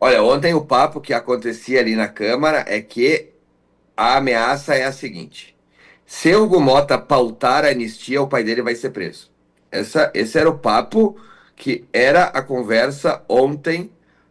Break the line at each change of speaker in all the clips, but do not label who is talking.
Olha, ontem o papo que acontecia ali na Câmara é que a ameaça é a seguinte: se o Hugo Mota pautar a anistia, o pai dele vai ser preso. Esse era o papo que era a conversa ontem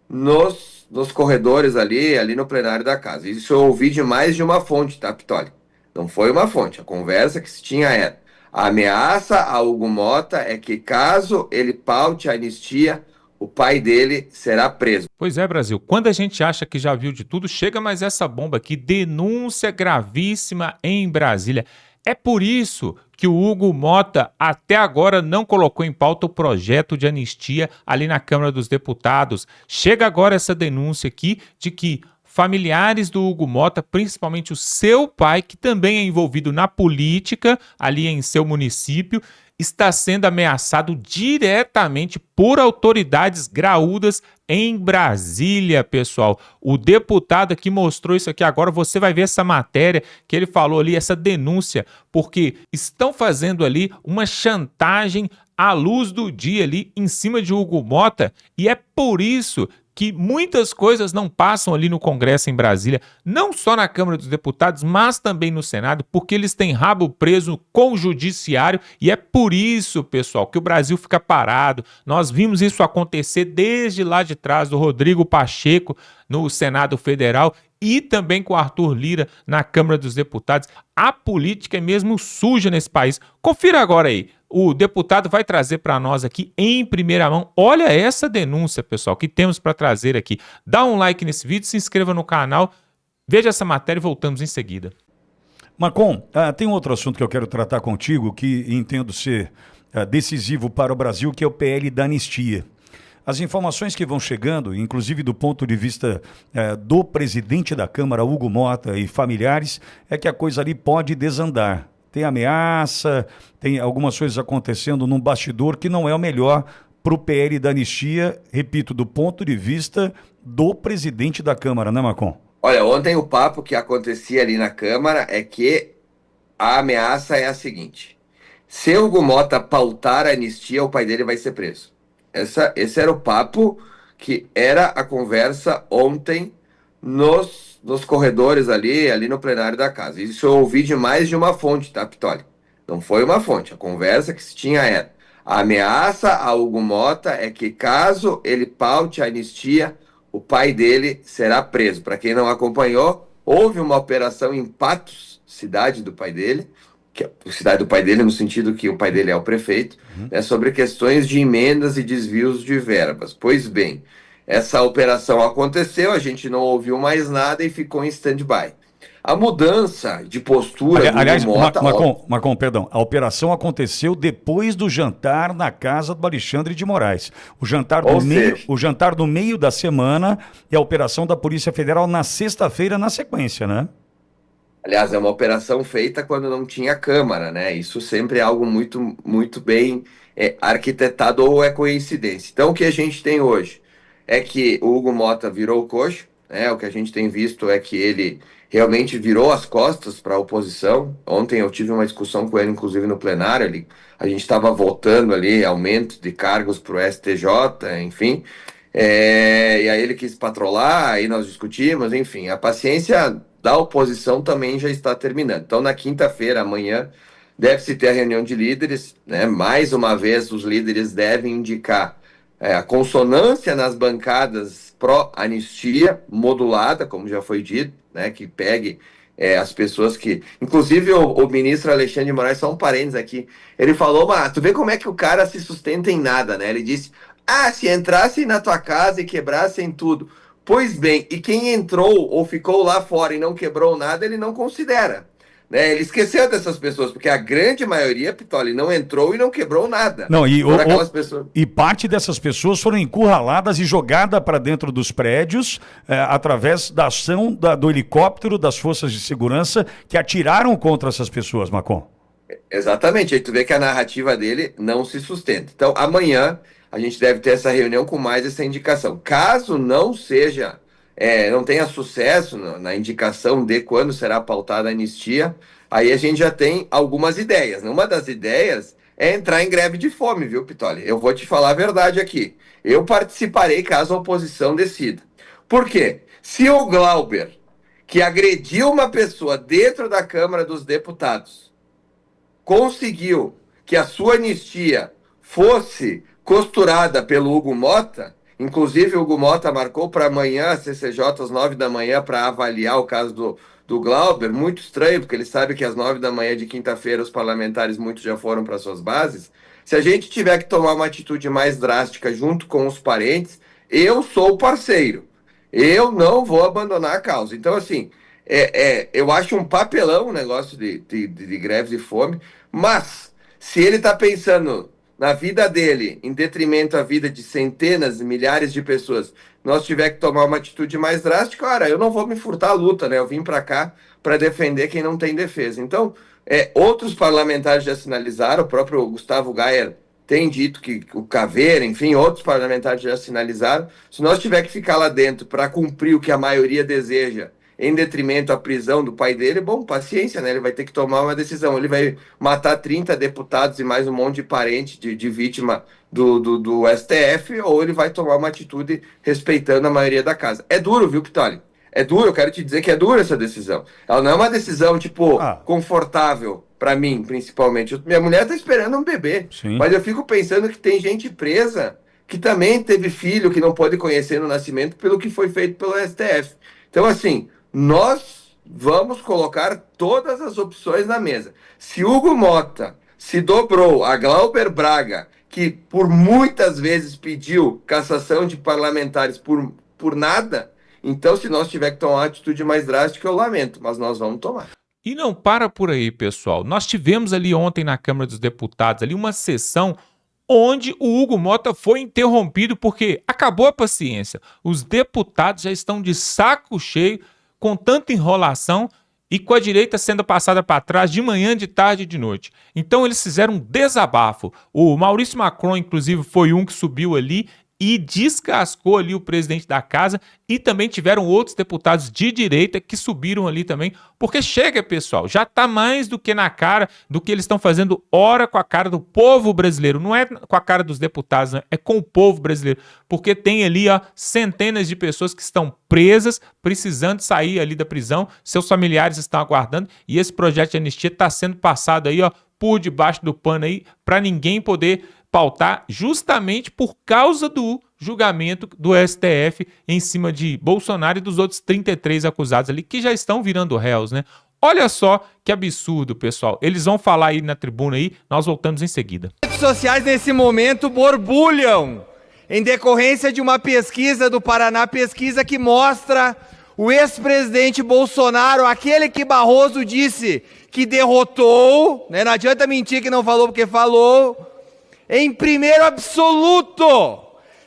nos corredores ali no plenário da casa. Isso eu ouvi de mais de uma fonte, tá, Pitoli? Não foi uma fonte. A conversa que se tinha era: a ameaça a Hugo Mota é que caso ele paute a anistia, o pai dele será preso.
Pois é, Brasil. Quando a gente acha que já viu de tudo, chega mais essa bomba aqui, denúncia gravíssima em Brasília. É por isso que o Hugo Mota até agora não colocou em pauta o projeto de anistia ali na Câmara dos Deputados. Chega agora essa denúncia aqui de que familiares do Hugo Mota, principalmente o seu pai, que também é envolvido na política ali em seu município, está sendo ameaçado diretamente por autoridades graúdas em Brasília, pessoal. O deputado aqui mostrou isso aqui agora, você vai ver essa matéria que ele falou ali, essa denúncia, porque estão fazendo ali uma chantagem à luz do dia ali em cima de Hugo Mota, e é por isso que muitas coisas não passam ali no Congresso em Brasília, não só na Câmara dos Deputados, mas também no Senado, porque eles têm rabo preso com o judiciário, e é por isso, pessoal, que o Brasil fica parado. Nós vimos isso acontecer desde lá de trás do Rodrigo Pacheco no Senado Federal e também com o Arthur Lira na Câmara dos Deputados. A política é mesmo suja nesse país. Confira agora aí. O deputado vai trazer para nós aqui em primeira mão. Olha essa denúncia, pessoal, que temos para trazer aqui. Dá um like nesse vídeo, se inscreva no canal, veja essa matéria e voltamos em seguida.
Marcon, tem um outro assunto que eu quero tratar contigo que entendo ser decisivo para o Brasil, que é o PL da anistia. As informações que vão chegando, inclusive do ponto de vista do presidente da Câmara, Hugo Mota, e familiares, é que a coisa ali pode desandar. Tem ameaça, tem algumas coisas acontecendo num bastidor que não é o melhor para o PL da anistia, repito, do ponto de vista do presidente da Câmara, né, Marcon?
Olha, ontem o papo que acontecia ali na Câmara é que a ameaça é a seguinte: se o Hugo Mota pautar a anistia, o pai dele vai ser preso. Esse era o papo que era a conversa ontem nos corredores ali no plenário da casa. Isso eu ouvi de mais de uma fonte, tá, Pitoli? Não foi uma fonte. A conversa que se tinha era: a ameaça a Hugo Mota é que caso ele paute a anistia, o pai dele será preso. Para quem não acompanhou, houve uma operação em Patos, cidade do pai dele, que é a cidade do pai dele no sentido que o pai dele é o prefeito, né, sobre questões de emendas e desvios de verbas. Pois bem, essa operação aconteceu, a gente não ouviu mais nada e ficou em stand-by. A mudança de postura do Hugo
Aliás,
Mota,
Marcon, perdão, a operação aconteceu depois do jantar na casa do Alexandre de Moraes.
ou seja,
O jantar do meio da semana e a operação da Polícia Federal na sexta-feira na sequência, né?
aliás, é uma operação feita quando não tinha câmara, né? Isso sempre é algo muito bem arquitetado ou é coincidência. Então, o que a gente tem hoje é que o Hugo Mota virou o coxo, né? O que a gente tem visto é que ele realmente virou as costas para a oposição. Ontem eu tive uma discussão com ele, inclusive no plenário, a gente estava votando ali aumento de cargos para o STJ, enfim. E aí ele quis patrolar, aí nós discutimos, enfim, a paciência da oposição também já está terminando. Então, na quinta-feira, amanhã, deve-se ter a reunião de líderes, né? Mais uma vez, os líderes devem indicar a consonância nas bancadas pró-anistia, modulada, como já foi dito, né? Que pegue as pessoas que... Inclusive, o ministro Alexandre de Moraes, só um parênteses aqui, ele falou, mas tu vê como é que o cara se sustenta em nada, né? Ele disse, se entrassem na tua casa e quebrassem tudo. Pois bem, e quem entrou ou ficou lá fora e não quebrou nada, ele não considera. Né? Ele esqueceu dessas pessoas, porque a grande maioria, Pitoli, não entrou e não quebrou nada.
Não,
Foram aquelas pessoas.
e parte dessas pessoas foram encurraladas e jogadas para dentro dos prédios através da ação do helicóptero das forças de segurança que atiraram contra essas pessoas, Marcon.
Exatamente, aí tu vê que a narrativa dele não se sustenta. Então, amanhã a gente deve ter essa reunião com mais essa indicação. Caso não seja, não tenha sucesso na indicação de quando será pautada a anistia, aí a gente já tem algumas ideias. Uma das ideias é entrar em greve de fome, viu, Pitoli? Eu vou te falar a verdade aqui. Eu participarei caso a oposição decida. Por quê? Se o Glauber, que agrediu uma pessoa dentro da Câmara dos Deputados, conseguiu que a sua anistia fosse costurada pelo Hugo Mota, inclusive o Hugo Mota marcou para amanhã, a CCJ, às 9 da manhã, para avaliar o caso do Glauber, muito estranho, porque ele sabe que às 9 da manhã de quinta-feira os parlamentares muitos já foram para suas bases. Se a gente tiver que tomar uma atitude mais drástica junto com os parentes, eu sou o parceiro. Eu não vou abandonar a causa. Então, assim, eu acho um papelão o negócio de greve de fome, mas se ele está pensando na vida dele, em detrimento à vida de centenas, milhares de pessoas, nós tiver que tomar uma atitude mais drástica, cara, eu não vou me furtar a luta, né? Eu vim para cá para defender quem não tem defesa. Então, outros parlamentares já sinalizaram, o próprio Gustavo Gayer tem dito que o Caveira, enfim, outros parlamentares já sinalizaram. Se nós tiver que ficar lá dentro para cumprir o que a maioria deseja, em detrimento à prisão do pai dele, bom, paciência, né? Ele vai ter que tomar uma decisão. Ele vai matar 30 deputados e mais um monte de parente de vítima do STF, ou ele vai tomar uma atitude respeitando a maioria da casa. É duro, viu, Pitoli? É duro, eu quero te dizer que é dura essa decisão. Ela não é uma decisão, tipo, confortável para mim, principalmente. Minha mulher tá esperando um bebê,
Sim.
Mas eu fico pensando que tem gente presa que também teve filho que não pôde conhecer no nascimento pelo que foi feito pelo STF. Então, assim, nós vamos colocar todas as opções na mesa. Se Hugo Mota se dobrou a Glauber Braga, que por muitas vezes pediu cassação de parlamentares por nada, então se nós tiver que tomar uma atitude mais drástica, eu lamento, mas nós vamos tomar.
E não para por aí, pessoal. Nós tivemos ali ontem na Câmara dos Deputados ali uma sessão onde o Hugo Mota foi interrompido porque acabou a paciência. Os deputados já estão de saco cheio com tanta enrolação e com a direita sendo passada para trás de manhã, de tarde e de noite. Então eles fizeram um desabafo. O Maurício Macron, inclusive, foi um que subiu ali e descascou ali o presidente da casa, e também tiveram outros deputados de direita que subiram ali também, porque chega, pessoal, já tá mais do que na cara do que eles estão fazendo ora com a cara do povo brasileiro, não é com a cara dos deputados, né? É com o povo brasileiro, porque tem ali centenas de pessoas que estão presas, precisando sair ali da prisão, seus familiares estão aguardando, e esse projeto de anistia está sendo passado aí por debaixo do pano aí, para ninguém poder pautar, justamente por causa do julgamento do STF em cima de Bolsonaro e dos outros 33 acusados ali, que já estão virando réus, né? Olha só que absurdo, pessoal. Eles vão falar aí na tribuna aí, nós voltamos em seguida.
As redes sociais nesse momento borbulham em decorrência de uma pesquisa do Paraná, pesquisa que mostra o ex-presidente Bolsonaro, aquele que Barroso disse que derrotou, né? Não adianta mentir que não falou porque falou, em primeiro absoluto,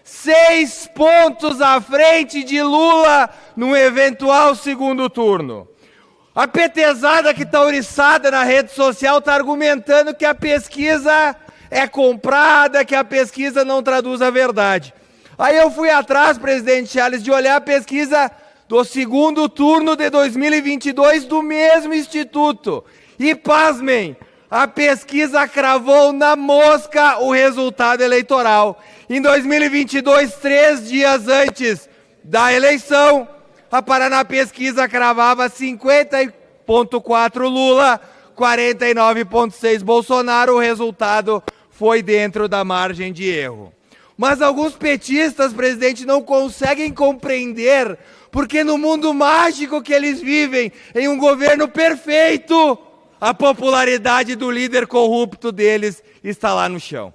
6 pontos à frente de Lula no eventual segundo turno. A petezada que está ouriçada na rede social está argumentando que a pesquisa é comprada, que a pesquisa não traduz a verdade. Aí eu fui atrás, presidente Charles, de olhar a pesquisa do segundo turno de 2022 do mesmo instituto. E pasmem, a pesquisa cravou na mosca o resultado eleitoral. Em 2022, 3 dias antes da eleição, a Paraná Pesquisa cravava 50,4 Lula, 49,6 Bolsonaro. O resultado foi dentro da margem de erro. Mas alguns petistas, presidente, não conseguem compreender, porque no mundo mágico que eles vivem, em um governo perfeito, a popularidade do líder corrupto deles está lá no chão.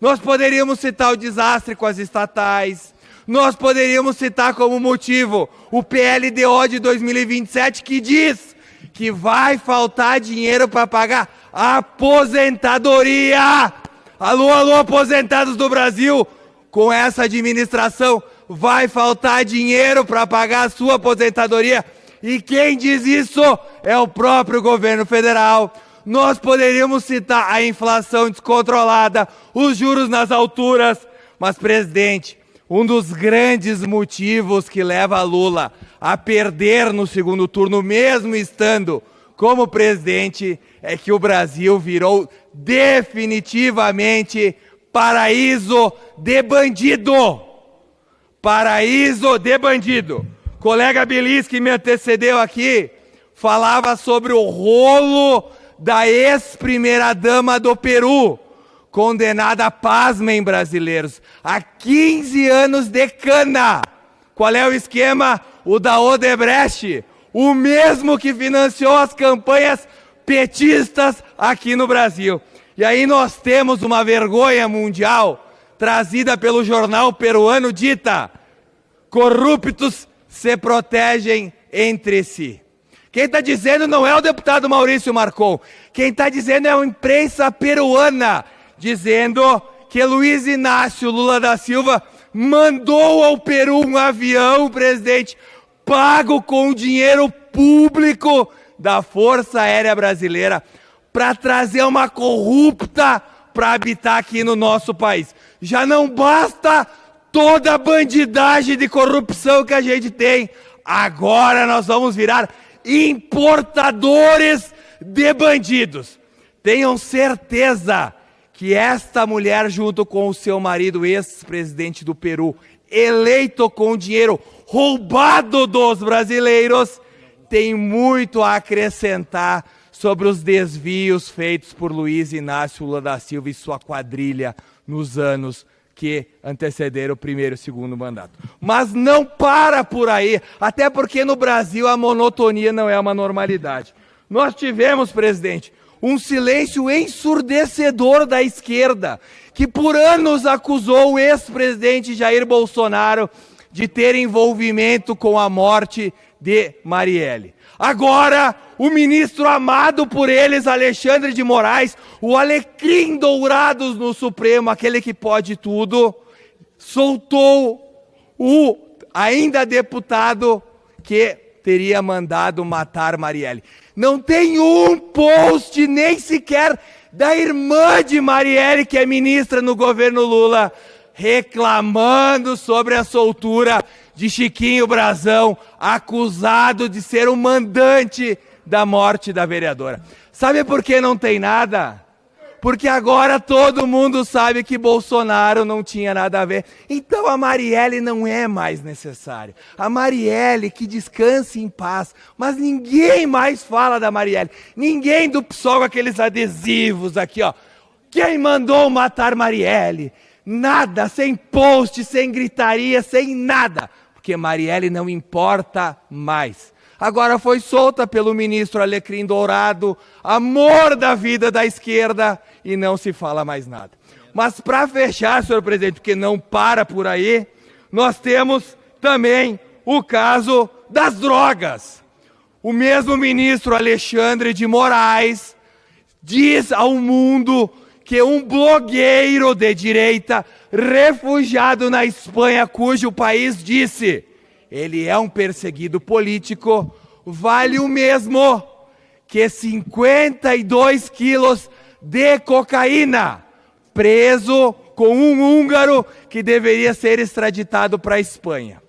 Nós poderíamos citar o desastre com as estatais, nós poderíamos citar como motivo o PLDO de 2027, que diz que vai faltar dinheiro para pagar a aposentadoria. Alô, alô, aposentados do Brasil, com essa administração vai faltar dinheiro para pagar a sua aposentadoria. E quem diz isso é o próprio governo federal. Nós poderíamos citar a inflação descontrolada, os juros nas alturas, mas, presidente, um dos grandes motivos que leva Lula a perder no segundo turno, mesmo estando como presidente, é que o Brasil virou definitivamente paraíso de bandido. Paraíso de bandido. Colega Belis, que me antecedeu aqui, falava sobre o rolo da ex-primeira-dama do Peru, condenada, pasmem brasileiros, a 15 anos de cana. Qual é o esquema? O da Odebrecht, o mesmo que financiou as campanhas petistas aqui no Brasil. E aí nós temos uma vergonha mundial trazida pelo jornal peruano dita: corruptos se protegem entre si. Quem está dizendo não é o deputado Maurício Marcon. Quem está dizendo é a imprensa peruana, dizendo que Luiz Inácio Lula da Silva mandou ao Peru um avião, presidente, pago com dinheiro público da Força Aérea Brasileira, para trazer uma corrupta para habitar aqui no nosso país. Já não basta toda a bandidagem de corrupção que a gente tem, agora nós vamos virar importadores de bandidos. Tenham certeza que esta mulher, junto com o seu marido, ex-presidente do Peru, eleito com dinheiro roubado dos brasileiros, tem muito a acrescentar sobre os desvios feitos por Luiz Inácio Lula da Silva e sua quadrilha nos anos que antecederam o primeiro e segundo mandato. Mas não para por aí, até porque no Brasil a monotonia não é uma normalidade. Nós tivemos, presidente, um silêncio ensurdecedor da esquerda, que por anos acusou o ex-presidente Jair Bolsonaro de ter envolvimento com a morte de Marielle. Agora, o ministro amado por eles, Alexandre de Moraes, o alecrim dourado no Supremo, aquele que pode tudo, soltou o ainda deputado que teria mandado matar Marielle. Não tem um post, nem sequer da irmã de Marielle, que é ministra no governo Lula, reclamando sobre a soltura de Chiquinho Brazão, acusado de ser o mandante da morte da vereadora. Sabe por que não tem nada? Porque agora todo mundo sabe que Bolsonaro não tinha nada a ver. Então a Marielle não é mais necessária. A Marielle, que descanse em paz. Mas ninguém mais fala da Marielle. Ninguém do PSOL com aqueles adesivos aqui, ó. Quem mandou matar Marielle? Nada, sem post, sem gritaria, sem nada. Porque Marielle não importa mais. Agora foi solta pelo ministro Alecrim Dourado, amor da vida da esquerda, e não se fala mais nada. Mas para fechar, senhor presidente, porque não para por aí, nós temos também o caso das drogas. O mesmo ministro Alexandre de Moraes diz ao mundo que um blogueiro de direita, refugiado na Espanha, cujo país disse: ele é um perseguido político, vale o mesmo que 52 quilos de cocaína, preso com um húngaro que deveria ser extraditado para a Espanha.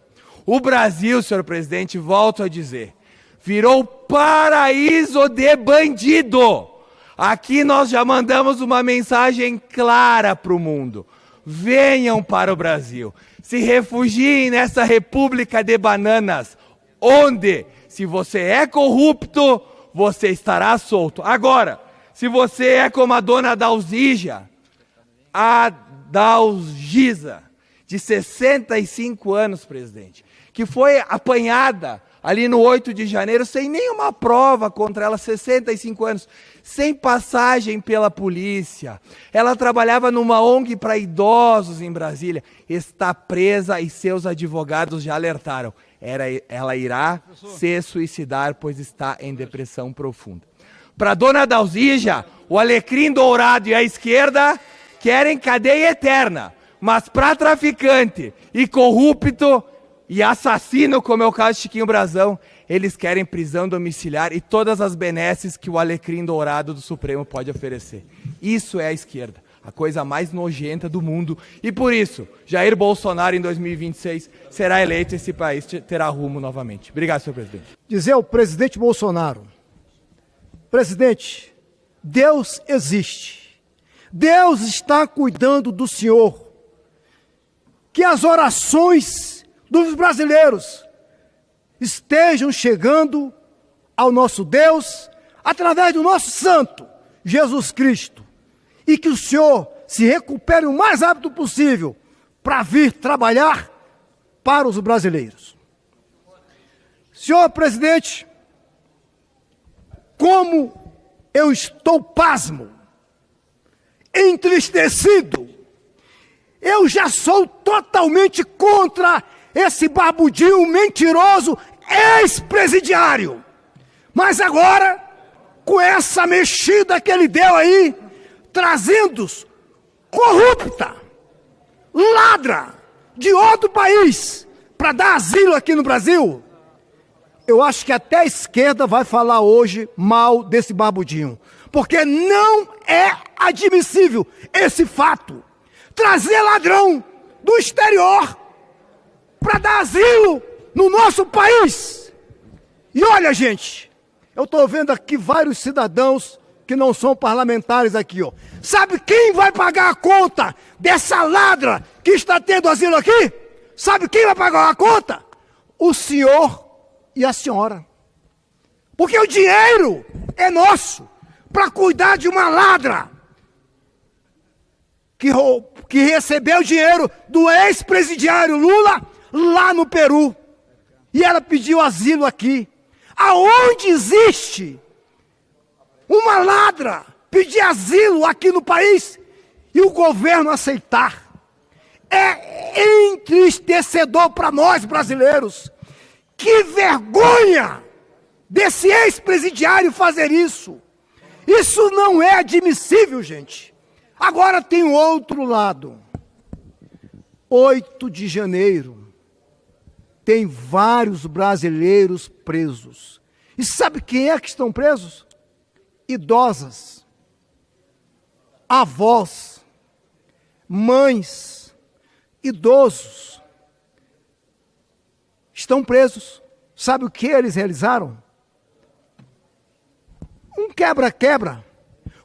O Brasil, senhor presidente, volto a dizer, virou paraíso de bandido. Aqui nós já mandamos uma mensagem clara para o mundo: venham para o Brasil, se refugiem nessa república de bananas, onde, se você é corrupto, você estará solto. Agora, se você é como a dona Dalgisa, de 65 anos, presidente, que foi apanhada ali no 8 de janeiro, sem nenhuma prova contra ela, 65 anos, sem passagem pela polícia. Ela trabalhava numa ONG para idosos em Brasília, está presa e seus advogados já alertaram. Ela irá se suicidar, pois está em depressão profunda. Para dona Dalgisa, o Alecrim Dourado e a esquerda querem cadeia eterna, mas para traficante e corrupto e assassino, como é o caso de Chiquinho Brazão, eles querem prisão domiciliar e todas as benesses que o Alecrim Dourado do Supremo pode oferecer. Isso é a esquerda, a coisa mais nojenta do mundo. E por isso, Jair Bolsonaro em 2026 será eleito e esse país terá rumo novamente. Obrigado, senhor presidente.
Dizer ao presidente Bolsonaro: presidente, Deus existe. Deus está cuidando do senhor. Que as orações dos brasileiros estejam chegando ao nosso Deus através do nosso santo Jesus Cristo, e que o Senhor se recupere o mais rápido possível para vir trabalhar para os brasileiros. Senhor presidente, como eu estou pasmo, entristecido, eu já sou totalmente contra esse barbudinho mentiroso ex-presidiário. Mas agora, com essa mexida que ele deu aí, trazendo-os corrupta, ladra de outro país para dar asilo aqui no Brasil, eu acho que até a esquerda vai falar hoje mal desse barbudinho, porque não é admissível esse fato. Trazer ladrão do exterior para dar asilo no nosso país. E olha, gente, eu estou vendo aqui vários cidadãos que não são parlamentares aqui, ó. Sabe quem vai pagar a conta dessa ladra que está tendo asilo aqui? Sabe quem vai pagar a conta? O senhor e a senhora. Porque o dinheiro é nosso para cuidar de uma ladra que recebeu dinheiro do ex-presidiário Lula lá no Peru. E ela pediu asilo aqui. Aonde existe uma ladra pedir asilo aqui no país e o governo aceitar? É entristecedor para nós brasileiros. Que vergonha desse ex-presidiário fazer isso. Isso não é admissível, gente. Agora tem o outro lado. 8 de janeiro, tem vários brasileiros presos. E sabe quem é que estão presos? Idosas, avós, mães, idosos. Estão presos. Sabe o que eles realizaram? Um quebra-quebra.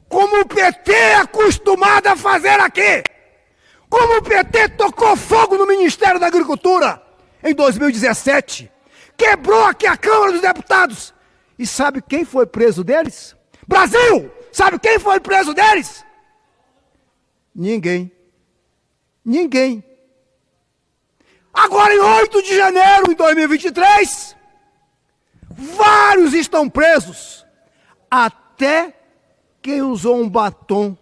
Como o PT é acostumado a fazer aqui. Como o PT tocou fogo no Ministério da Agricultura em 2017. Quebrou aqui a Câmara dos Deputados. E sabe quem foi preso deles? Brasil! Sabe quem foi preso deles? Ninguém. Ninguém. Agora, em 8 de janeiro de 2023, vários estão presos. Até quem usou um batom.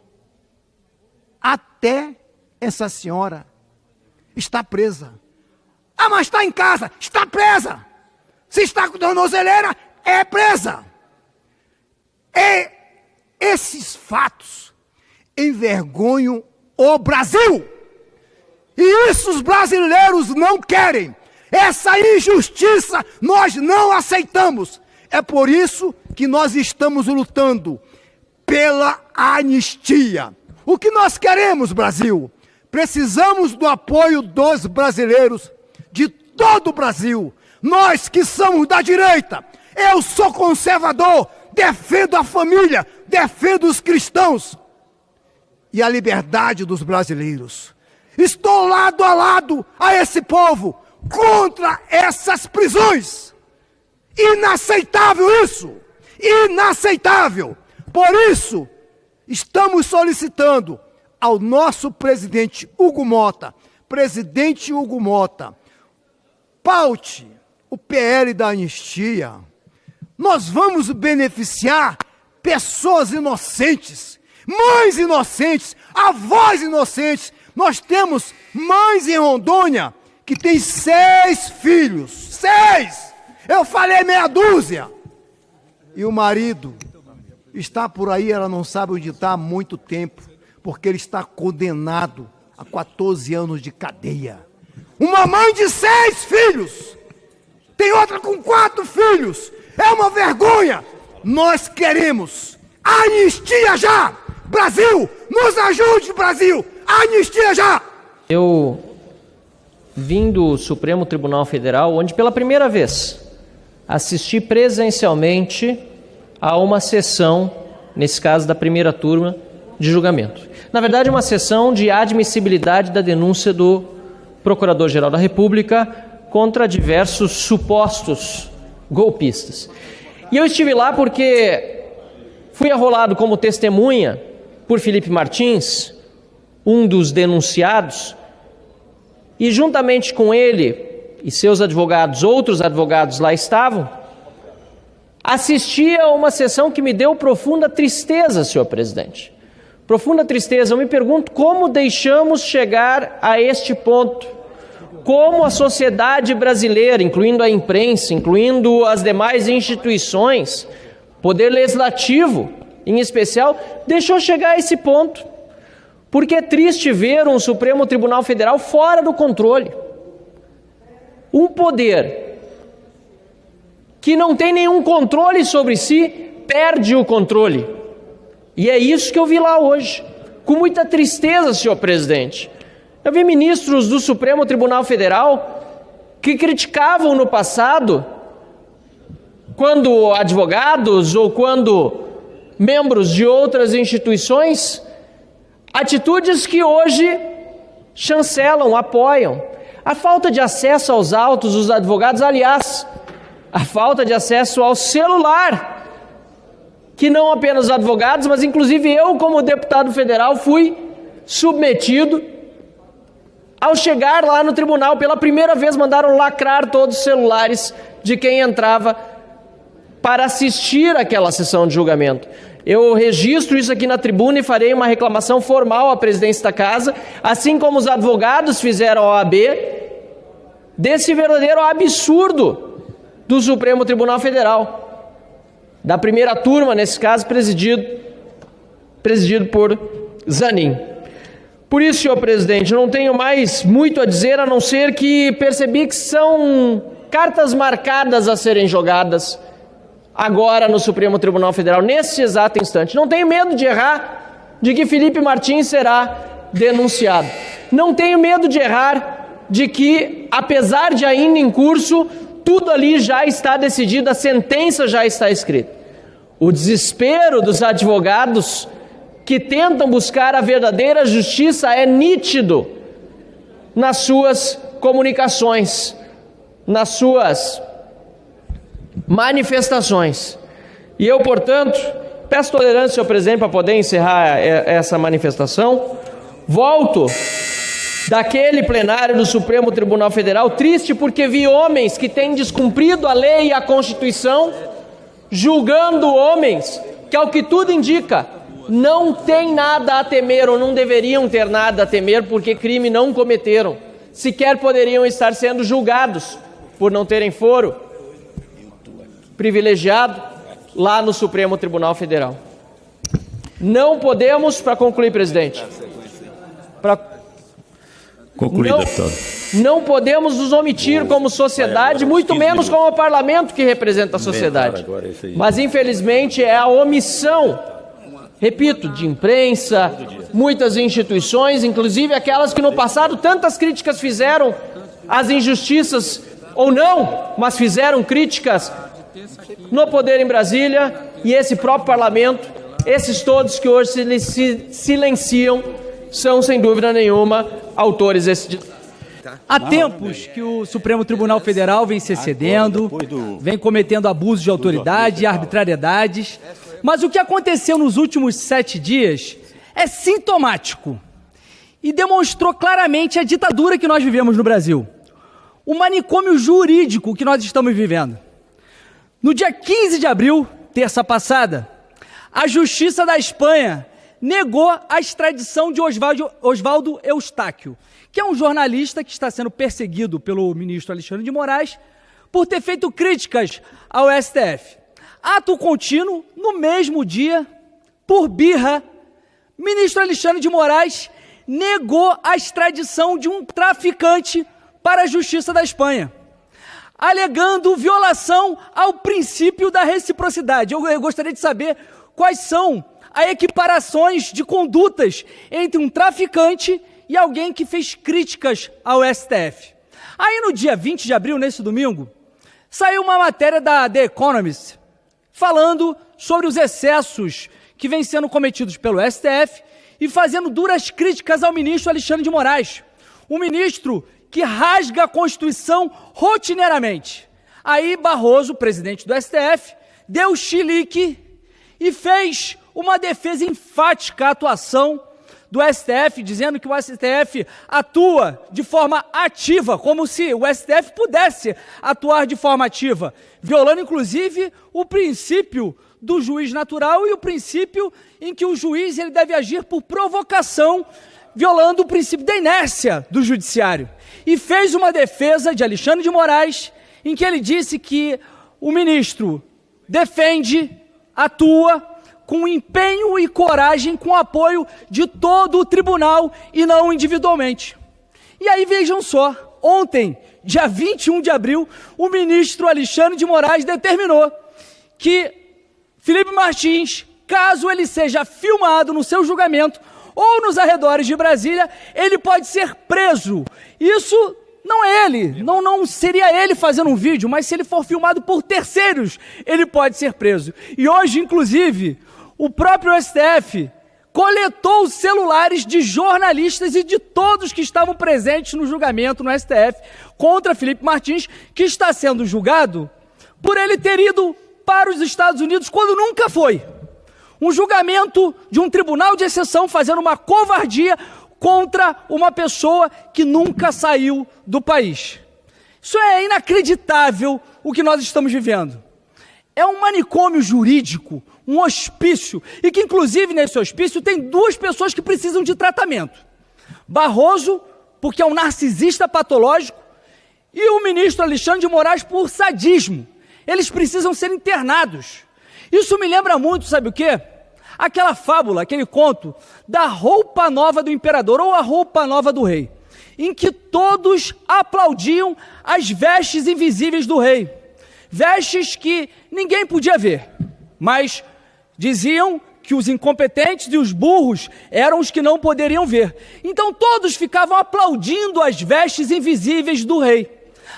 Até essa senhora está presa. Ah, mas está em casa. Está presa. Se está com tornozeleira, é presa. E esses fatos envergonham o Brasil. E isso os brasileiros não querem. Essa injustiça nós não aceitamos. É por isso que nós estamos lutando pela anistia. O que nós queremos, Brasil? Precisamos do apoio dos brasileiros, de todo o Brasil. Nós que somos da direita, eu sou conservador, defendo a família, defendo os cristãos e a liberdade dos brasileiros. Estou lado a lado a esse povo, contra essas prisões. Inaceitável isso! Inaceitável! Por isso, estamos solicitando ao nosso presidente Hugo Mota, presidente Hugo Mota, paute o PL da anistia. Nós vamos beneficiar pessoas inocentes, mães inocentes, avós inocentes. Nós temos mães em Rondônia que têm 6 filhos. 6! Eu falei meia dúzia. E o marido está por aí, ela não sabe onde está há muito tempo, porque ele está condenado a 14 anos de cadeia. Uma mãe de 6 filhos, tem outra com 4 filhos. É uma vergonha. Nós queremos anistia já. Brasil, nos ajude, Brasil. Anistia já.
Eu vim do Supremo Tribunal Federal, onde pela primeira vez assisti presencialmente a uma sessão, nesse caso da primeira turma, de julgamento. Na verdade, uma sessão de admissibilidade da denúncia do Procurador-Geral da República contra diversos supostos golpistas. E eu estive lá porque fui arrolado como testemunha por Felipe Martins, um dos denunciados, e juntamente com ele e seus advogados, outros advogados lá estavam, assisti a uma sessão que me deu profunda tristeza, senhor presidente. Profunda tristeza. Eu me pergunto como deixamos chegar a este ponto. Como a sociedade brasileira, incluindo a imprensa, incluindo as demais instituições, poder legislativo em especial, deixou chegar a esse ponto. Porque é triste ver um Supremo Tribunal Federal fora do controle. Um poder que não tem nenhum controle sobre si, perde o controle. E é isso que eu vi lá hoje, com muita tristeza, senhor presidente. Eu vi ministros do Supremo Tribunal Federal que criticavam no passado, quando advogados ou quando membros de outras instituições, atitudes que hoje chancelam, apoiam. A falta de acesso aos autos dos advogados, aliás, a falta de acesso ao celular, que não apenas os advogados, mas inclusive eu, como deputado federal, fui submetido. Ao chegar lá no tribunal, pela primeira vez mandaram lacrar todos os celulares de quem entrava para assistir àquela sessão de julgamento. Eu registro isso aqui na tribuna e farei uma reclamação formal à presidência da casa, assim como os advogados fizeram à OAB, desse verdadeiro absurdo do Supremo Tribunal Federal, da primeira turma, nesse caso, presidido por Zanin. Por isso, senhor presidente, não tenho mais muito a dizer, a não ser que percebi que são cartas marcadas a serem jogadas agora no Supremo Tribunal Federal, nesse exato instante. Não tenho medo de errar, de que Felipe Martins será denunciado. Não tenho medo de errar, de que, apesar de ainda em curso, tudo ali já está decidido, a sentença já está escrita. O desespero dos advogados que tentam buscar a verdadeira justiça é nítido nas suas comunicações, nas suas manifestações. E eu, portanto, peço tolerância, senhor presidente, para poder encerrar essa manifestação. Volto daquele plenário do Supremo Tribunal Federal triste porque vi homens que têm descumprido a lei e a Constituição, julgando homens que, ao que tudo indica, não têm nada a temer ou não deveriam ter nada a temer porque crime não cometeram. Sequer poderiam estar sendo julgados por não terem foro privilegiado lá no Supremo Tribunal Federal. Não podemos, para concluir, presidente, não podemos nos omitir como sociedade, muito menos como o parlamento que representa a sociedade. Mas, infelizmente, é a omissão, repito, de imprensa, muitas instituições, inclusive aquelas que no passado tantas críticas fizeram às injustiças, ou não, mas fizeram críticas no poder em Brasília, e esse próprio parlamento, esses todos que hoje se silenciam, são, sem dúvida nenhuma, autores desse...
Há tempos que o Supremo Tribunal Federal vem se excedendo, vem cometendo abusos de autoridade e arbitrariedades, mas o que aconteceu nos últimos 7 dias é sintomático e demonstrou claramente a ditadura que nós vivemos no Brasil, o manicômio jurídico que nós estamos vivendo. No dia 15 de abril, terça passada, a Justiça da Espanha negou a extradição de Oswaldo Eustáquio, que é um jornalista que está sendo perseguido pelo ministro Alexandre de Moraes por ter feito críticas ao STF. Ato contínuo, no mesmo dia, por birra, o ministro Alexandre de Moraes negou a extradição de um traficante para a Justiça da Espanha, alegando violação ao princípio da reciprocidade. Eu gostaria de saber quais são as equiparações de condutas entre um traficante e alguém que fez críticas ao STF. Aí no dia 20 de abril, nesse domingo, saiu uma matéria da The Economist falando sobre os excessos que vêm sendo cometidos pelo STF e fazendo duras críticas ao ministro Alexandre de Moraes. Um ministro que rasga a Constituição rotineiramente. Aí Barroso, presidente do STF, deu chilique e fez uma defesa enfática à atuação do STF, dizendo que o STF atua de forma ativa, como se o STF pudesse atuar de forma ativa, violando inclusive o princípio do juiz natural e o princípio em que o juiz ele deve agir por provocação, violando o princípio da inércia do judiciário. E fez uma defesa de Alexandre de Moraes, em que ele disse que o ministro defende, atua com empenho e coragem, com apoio de todo o tribunal e não individualmente. E aí vejam só, ontem, dia 21 de abril, o ministro Alexandre de Moraes determinou que Felipe Martins, caso ele seja filmado no seu julgamento ou nos arredores de Brasília, ele pode ser preso. Isso não é ele, não seria ele fazendo um vídeo, mas se ele for filmado por terceiros, ele pode ser preso. E hoje, inclusive, o próprio STF coletou os celulares de jornalistas e de todos que estavam presentes no julgamento no STF contra Felipe Martins, que está sendo julgado por ele ter ido para os Estados Unidos quando nunca foi. Um julgamento de um tribunal de exceção fazendo uma covardia contra uma pessoa que nunca saiu do país. Isso é inacreditável o que nós estamos vivendo. É um manicômio jurídico, um hospício, e que inclusive nesse hospício tem duas pessoas que precisam de tratamento. Barroso, porque é um narcisista patológico, e o ministro Alexandre de Moraes por sadismo. Eles precisam ser internados. Isso me lembra muito, sabe o quê? Aquela fábula, aquele conto da roupa nova do imperador ou a roupa nova do rei, em que todos aplaudiam as vestes invisíveis do rei, vestes que ninguém podia ver, mas diziam que os incompetentes e os burros eram os que não poderiam ver. Então todos ficavam aplaudindo as vestes invisíveis do rei,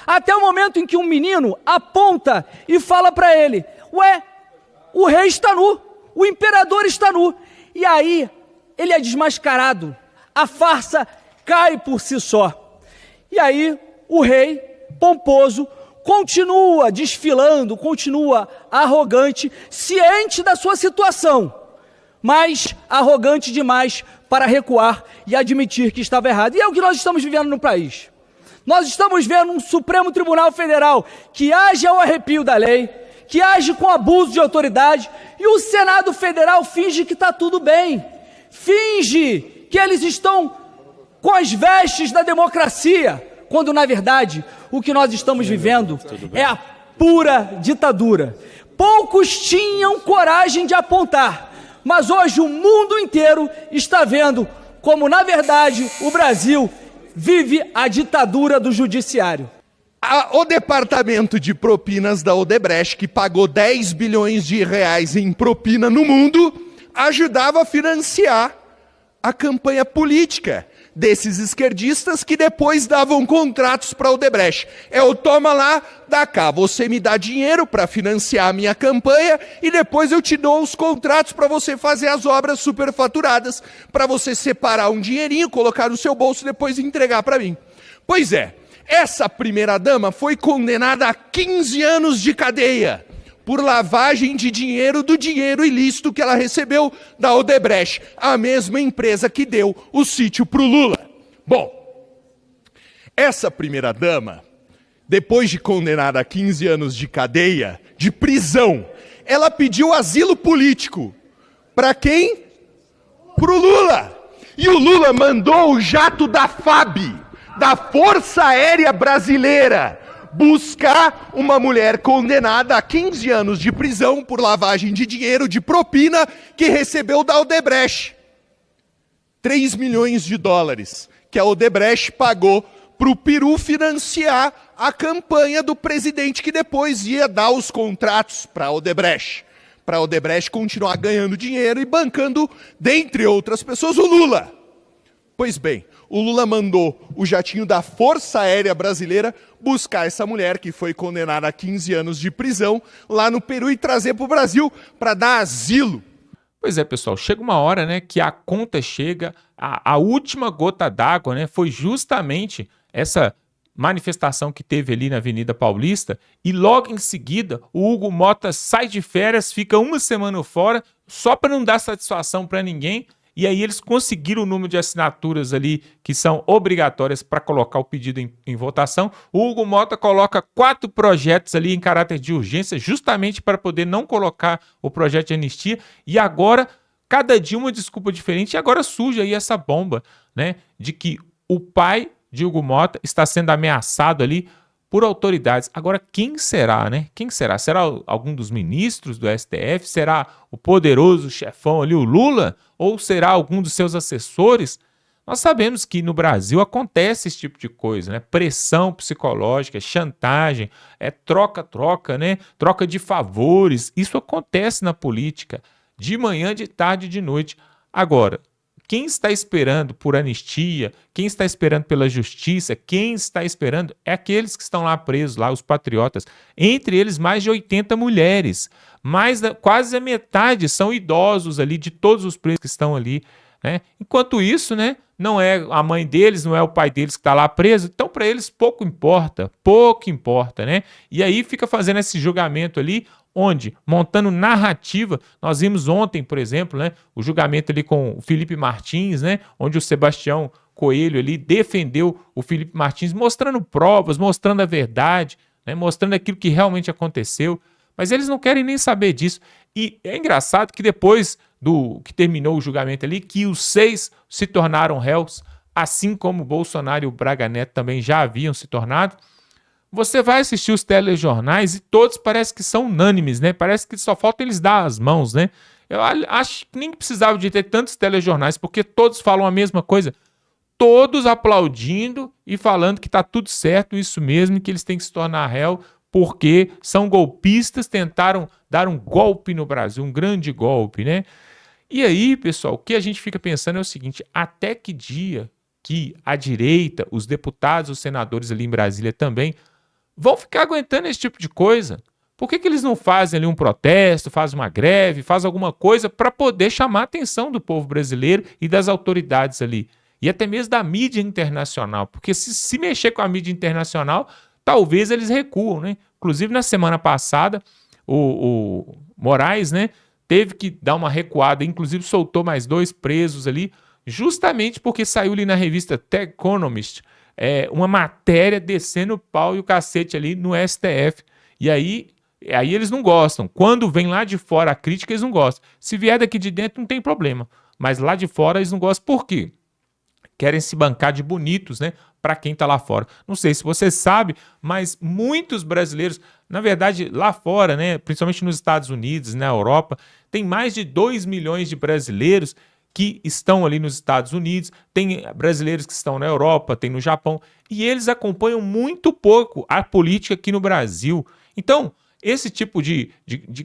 até o momento em que um menino aponta e fala para ele: ué, o rei está nu, o imperador está nu. E aí ele é desmascarado, a farsa cai por si só. E aí o rei, pomposo, continua desfilando, continua arrogante, ciente da sua situação, mas arrogante demais para recuar e admitir que estava errado. E é o que nós estamos vivendo no país. Nós estamos vendo um Supremo Tribunal Federal que age ao arrepio da lei, que age com abuso de autoridade, e o Senado Federal finge que está tudo bem, finge que eles estão com as vestes da democracia, quando na verdade o que nós estamos vivendo é a pura ditadura. Poucos tinham coragem de apontar, mas hoje o mundo inteiro está vendo como na verdade o Brasil vive a ditadura do judiciário.
O departamento de propinas da Odebrecht, que pagou 10 bilhões de reais em propina no mundo, ajudava a financiar a campanha política desses esquerdistas que depois davam contratos para a Odebrecht. É o toma lá, dá cá, você me dá dinheiro para financiar a minha campanha e depois eu te dou os contratos para você fazer as obras superfaturadas, para você separar um dinheirinho, colocar no seu bolso e depois entregar para mim. Pois é, essa primeira-dama foi condenada a 15 anos de cadeia por lavagem de dinheiro do dinheiro ilícito que ela recebeu da Odebrecht, a mesma empresa que deu o sítio para o Lula. Bom, essa primeira-dama, depois de condenada a 15 anos de cadeia, de prisão, ela pediu asilo político. Para quem? Para o Lula. E o Lula mandou o jato da FAB, da Força Aérea Brasileira, buscar uma mulher condenada a 15 anos de prisão por lavagem de dinheiro de propina que recebeu da Odebrecht. 3 milhões de dólares que a Odebrecht pagou para o Peru financiar a campanha do presidente que depois ia dar os contratos para a Odebrecht. Para a Odebrecht continuar ganhando dinheiro e bancando, dentre outras pessoas, o Lula. Pois bem, o Lula mandou o jatinho da Força Aérea Brasileira buscar essa mulher que foi condenada a 15 anos de prisão lá no Peru e trazer para o Brasil para dar asilo.
Pois é, pessoal, chega uma hora, né, que a conta chega, a última gota d'água, né, foi justamente essa manifestação que teve ali na Avenida Paulista, e logo em seguida o Hugo Mota sai de férias, fica uma semana fora, só para não dar satisfação para ninguém, e aí eles conseguiram o número de assinaturas ali que são obrigatórias para colocar o pedido em votação. O Hugo Mota coloca 4 projetos ali em caráter de urgência, justamente para poder não colocar o projeto de anistia, e agora, cada dia uma desculpa diferente, e agora surge aí essa bomba, né, de que o pai de Hugo Mota está sendo ameaçado ali por autoridades. Agora, quem será, né? Quem será? Será algum dos ministros do STF? Será o poderoso chefão ali, o Lula? Ou será algum dos seus assessores? Nós sabemos que no Brasil acontece esse tipo de coisa, né? Pressão psicológica, chantagem, troca-troca, né? Troca de favores. Isso acontece na política, de manhã, de tarde e de noite. Agora, quem está esperando por anistia, quem está esperando pela justiça, quem está esperando é aqueles que estão lá presos, lá, os patriotas. Entre eles, mais de 80 mulheres. Quase a metade são idosos ali, de todos os presos que estão ali, né? Enquanto isso, né, não é a mãe deles, não é o pai deles que está lá preso, então para eles pouco importa, né? E aí fica fazendo esse julgamento ali, onde, montando narrativa, nós vimos ontem, por exemplo, né, o julgamento ali com o Felipe Martins, né, onde o Sebastião Coelho ali defendeu o Felipe Martins, mostrando provas, mostrando a verdade, né, mostrando aquilo que realmente aconteceu, mas eles não querem nem saber disso. E é engraçado que depois do que terminou o julgamento ali, que os 6 se tornaram réus, assim como o Bolsonaro e o Braga Neto também já haviam se tornado. Você vai assistir os telejornais e todos parece que são unânimes, né? Parece que só falta eles dar as mãos, né? Eu acho que nem precisava de ter tantos telejornais, porque todos falam a mesma coisa. Todos aplaudindo e falando que está tudo certo, isso mesmo, que eles têm que se tornar réu, porque são golpistas, tentaram dar um golpe no Brasil, um grande golpe, né? E aí, pessoal, o que a gente fica pensando é o seguinte: até que dia que a direita, os deputados, os senadores ali em Brasília também, vão ficar aguentando esse tipo de coisa? Por que eles não fazem ali um protesto, fazem uma greve, fazem alguma coisa para poder chamar a atenção do povo brasileiro e das autoridades ali? E até mesmo da mídia internacional, porque se mexer com a mídia internacional, talvez eles recuam, né? Inclusive, na semana passada, o Moraes, né, teve que dar uma recuada, inclusive soltou mais 2 presos ali, justamente porque saiu ali na revista The Economist uma matéria descendo o pau e o cacete ali no STF. E aí eles não gostam. Quando vem lá de fora a crítica, eles não gostam. Se vier daqui de dentro, não tem problema. Mas lá de fora, eles não gostam. Por quê? Querem se bancar de bonitos, né? Para quem está lá fora. Não sei se você sabe, mas muitos brasileiros, na verdade, lá fora, né? Principalmente nos Estados Unidos, na Europa, tem mais de 2 milhões de brasileiros que estão ali nos Estados Unidos, tem brasileiros que estão na Europa, tem no Japão, e eles acompanham muito pouco a política aqui no Brasil. Então, esse tipo de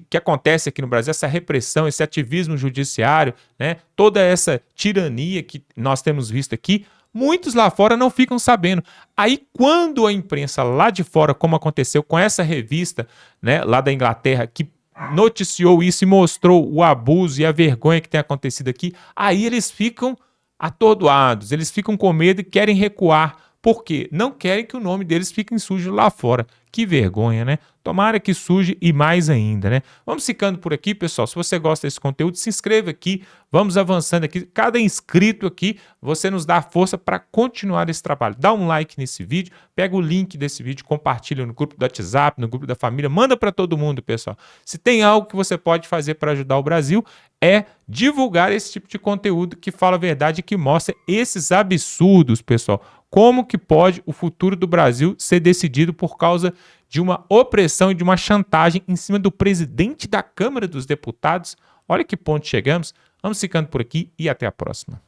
que acontece aqui no Brasil, essa repressão, esse ativismo judiciário, né, toda essa tirania que nós temos visto aqui, muitos lá fora não ficam sabendo. Aí, quando a imprensa lá de fora, como aconteceu com essa revista, né, lá da Inglaterra, que noticiou isso e mostrou o abuso e a vergonha que tem acontecido aqui, aí eles ficam atordoados, eles ficam com medo e querem recuar. Por quê? Não querem que o nome deles fique sujo lá fora. Que vergonha, né? Tomara que suje e mais ainda, né? Vamos ficando por aqui, pessoal. Se você gosta desse conteúdo, se inscreva aqui. Vamos avançando aqui. Cada inscrito aqui, você nos dá força para continuar esse trabalho. Dá um like nesse vídeo, pega o link desse vídeo, compartilha no grupo do WhatsApp, no grupo da família, manda para todo mundo, pessoal. Se tem algo que você pode fazer para ajudar o Brasil, é divulgar esse tipo de conteúdo que fala a verdade e que mostra esses absurdos, pessoal. Como que pode o futuro do Brasil ser decidido por causa de uma opressão e de uma chantagem em cima do presidente da Câmara dos Deputados? Olha que ponto chegamos. Vamos ficando por aqui e até a próxima.